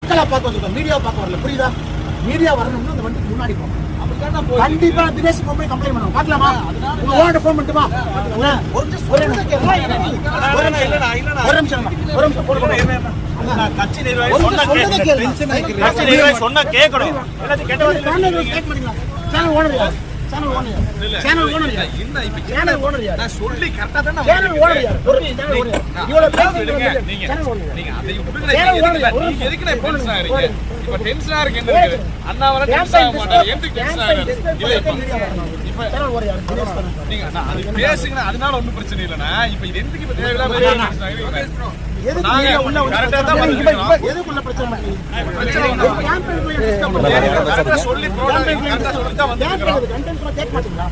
மக்களா பார்க்க வந்திருக்கோம், மீடியா பார்க்க வரல. புரியுதா? மீடியா வரணும்னா அந்த வண்டிக்கு முன்னாடி போகணும். கண்டிப்பா தினேஷ் ஃபோன் பண்ணி கம்ப்ளைண்ட் பண்ணுவோம். பார்க்கலாமா? உங்க ஓனர்ட்ட ஃபோன் பண்ணிட்டுமா? ஒரு நிமிஷம் போன் கட்சி நிர்வாகி சொன்னா கேட்கணும். எல்லாத்தையும் கேட்க மாட்டீங்களா? சேனல் ஓனர் யார்? சேனல் ஓனர் யார்? சேனல் ஓனர் யார்? நான் சொல்லி கரெக்ட்டா தான சேனல் ஓனர் யார்? ஒரு சேனல் ஓனர் இவ்வளவு பேசுறீங்க. நீங்க சேனல் ஓனர் நீங்க அதை விட்டுங்க. நீங்க எதுக்கு நான் டென்ஷன் ஆறீங்க? இப்ப டென்ஷனா இருக்கு என்ன இருக்கு? அண்ணா வர டென்ஷன் ஆக மாட்டாங்க. எதுக்கு டென்ஷன் ஆகுது? இல்ல இப்ப சேனல் ஓனர் யார்? நீங்க அது பேசுங்க. அதனால ஒண்ணும் பிரச்சனை இல்லனா. இப்ப இது எதுக்கு இப்ப தேவையில்லாம டென்ஷன் ஆகுறீங்க? எதுக்கு நீங்க உள்ள கரெக்ட்டா தான் பண்ணுவீங்க. எதுக்குள்ள பிரச்சனை பண்ணுவீங்க? கேம்பெயின் போய் டிஸ்டர்ப் பண்ணுங்க. சொல்லி கரெக்ட்டா சொல்லி தான் வந்து கண்டென்ட்ல கேட்க மாட்டீங்களா?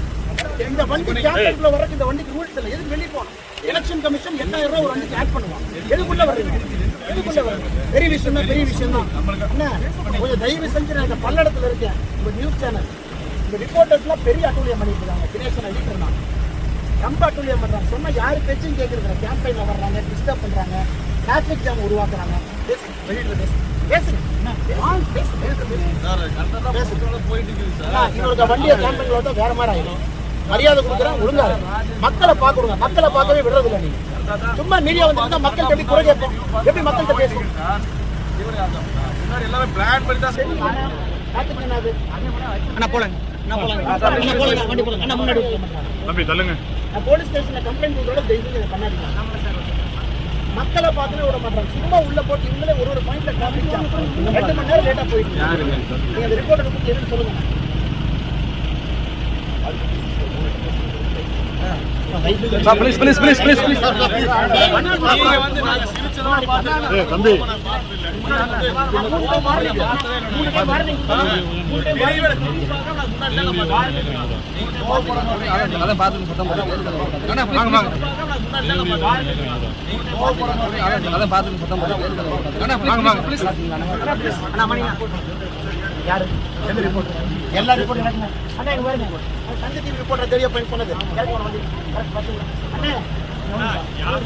இந்த வண்டி கேம்பெயின்ல வரக்கு இந்த வண்டிக்கு ரூல்ஸ் இல்ல. எதுக்கு வெளிய போணும்? எலெக்ஷன் கமிஷன் 8000 ரூபாய் ஒரு வண்டிக்கு ஆட் பண்ணுவாங்க. எதுக்குள்ள வரீங்க? எதுக்குள்ள வரீங்க? பெரிய விஷயம் தான். என்ன கொஞ்சம் தயவு செஞ்சு நான் இந்த பல்லடத்துல இருக்கேன். இந்த நியூஸ் சேனல் இந்த ரிப்போர்ட்டர்ஸ்லாம் பெரிய அட்டூழியம் பண்ணிட்டு இருக்காங்க. தினேஷன் எடிட்டர் தான் ரொம்ப அட்டூழியம் பண்றாங்க. சொன்னா யாரு பேச்சும் கேட்கறது? கேம்பெயின்ல வர்றாங்க, டிஸ்டர்ப் பண்றாங்க, டிராபிக் ஜாம் உருவாக்குறாங்க. இன்னொரு வண்டியை கேம்பெயின்ல வந்து வேற மாதிரி ஆயிடும். மரியாதை கொடுக்குறேன், ஒழுங்கா மக்களை பார்க்கணுங்க. மக்களை பார்க்கவே விடுறது இல்லை. நீங்க சும்மா மீடியா வந்து மக்கள் எப்படி குறை கேட்போம்? எப்படி மக்கள்கிட்ட பேசுவோம்? போலீஸ் ஸ்டேஷன்ல கம்ப்ளைண்ட் கொடுத்தோட தெய்வீக பண்ணாதீங்க. மக்களை பார்த்துட்டு விட மாட்டாங்க. சும்மா உள்ள போட்டு இவங்களே ஒரு பாயிண்ட்ல டிராபிக் ஜாம் 2 மணி நேரம் லேட்டா போயிட்டு நீங்க அந்த ரிப்போர்ட் எடுத்து எதுன்னு சொல்லுங்க. ப்ளீஸ் நீங்க வந்து நாங்க சிரிச்சதோட பார்த்து தம்பி அத பாத்து சத்தம் போடுங்க. அண்ணா வாங்க அத பாத்து சத்தம் போடுங்க. அண்ணா வாங்க ப்ளீஸ். அண்ணா மணி யாரு எந்த ரிப்போர்ட்? எல்லா ரிப்போர்ட் நடக்குங்க. அண்ணா இங்க பாருங்க. சந்தி டிவி ரிப்போர்ட்டர் தெரிய பாயிண்ட் சொன்னது. கேட்க வந்து கரெக்ட் பாத்துங்க. அண்ணா யாரு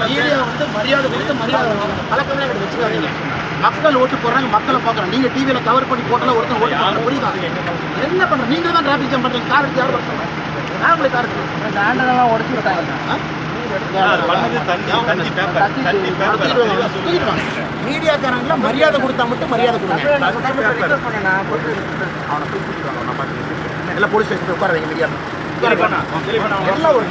மீடியா வந்து மரியாதை கொடுத்து மரியாதை பழக்கமே எனக்கு வச்சுக்காதீங்க. மக்கள் ஓட்டு போடுறாங்க, மக்களை பார்க்குறாங்க. நீங்க டிவியில கவர் பண்ணி போட்டல ஒருத்தன் ஓட்டு போடுறாங்க. புரியுதா? என்ன பண்ற? நீங்க தான் டிராபிக் ஜாம் பண்றீங்க. கார் எடுத்து யாரும் பண்ணுறாங்க? நான் உங்களுக்கு கார் இந்த ஆண்டெல்லாம் உடச்சு விட்டாங்க. மீடியாக்காரங்கள மரியாதை கொடுத்தா மட்டும் மரியாதை கொடுங்க. எல்லாம் போலீஸ் ஸ்டேஷன் உட்கார வைங்க. மீடியா எல்லாம் ஒரு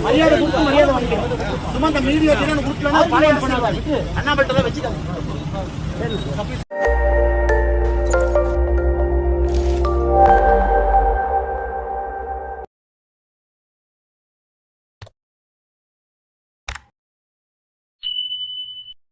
மரியாதை கொடுத்து மரியாதை வாங்கிக்கணும். சும்மா இந்த மீடியா கொடுக்கலன்னா அண்ணாமலை வச்சுக்காங்க.